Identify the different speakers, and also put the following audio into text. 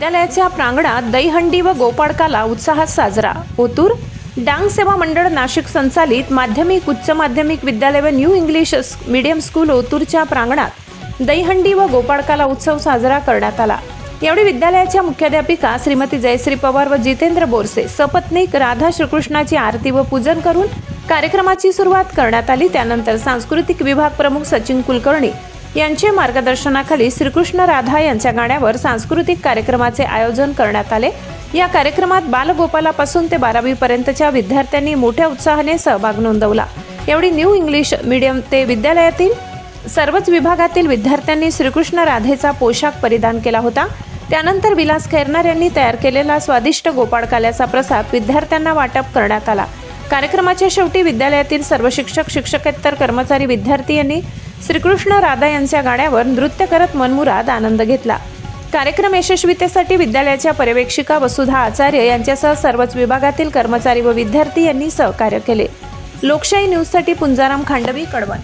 Speaker 1: विद्यालयाच्या प्रांगणात दहीहंडी व गोपाळकाला उत्साहात साजरा। ओतूर डांग सेवा मंडळ नाशिक संचालित माध्यमिक उच्च माध्यमिक विद्यालय व न्यू इंग्लिश मीडियम स्कूल ओतूरच्या प्रांगणात दहीहंडी व गोपाळकाला उत्सव साजरा करण्यात आला। यावेळी विद्यालयाच्या मुख्याध्यापिका श्रीमती जयश्री पवार व जितेंद्र बोरसे सपत्नीक राधा श्रीकृष्णाची आरती व पूजन करून कार्यक्रमाची सुरुवात करण्यात आली। त्यानंतर सांस्कृतिक विभाग प्रमुख सचिन कुलकर्णी यांच्या मार्गदर्शनाखाली श्रीकृष्ण राधा यांच्या गाण्यावर सांस्कृतिक कार्यक्रमाचे आयोजन करण्यात आले। या कार्यक्रमात बालगोपालापासून ते 12वी पर्यंतच्या विद्यार्थ्यांनी मोठ्या उत्साहाने सहभाग नोंदवला। यावेळी न्यू इंग्लिश मीडियम ते विद्यालयातील सर्वच विभागातील विद्यार्थ्यांनी श्रीकृष्ण राधेचा पोशाख परिधान केला होता। त्यानंतर विलास खैरनार यांनी तयार केलेला स्वादिष्ट गोपाळकाल्याचा प्रसाद विद्यार्थ्यांना वाटप करण्यात आला। कार्यक्रमाच्या शेवटी विद्यालयातील सर्व शिक्षक शिक्षकेतर कर्मचारी विद्यार्थी यांनी श्रीकृष्ण राधा यांच्या गाण्यावर नृत्य करत मनमुराद आनंद घेतला। कार्यक्रम यशस्वीतेसाठी विद्यालयाच्या पर्यवेक्षिका वसुधा आचार्य यांच्यासह सर्वच विभागातील कर्मचारी व विद्यार्थी यांनी सहकार्य केले। लोकशाही न्यूजसाठी पुंजाराम खांडवी, कडवण।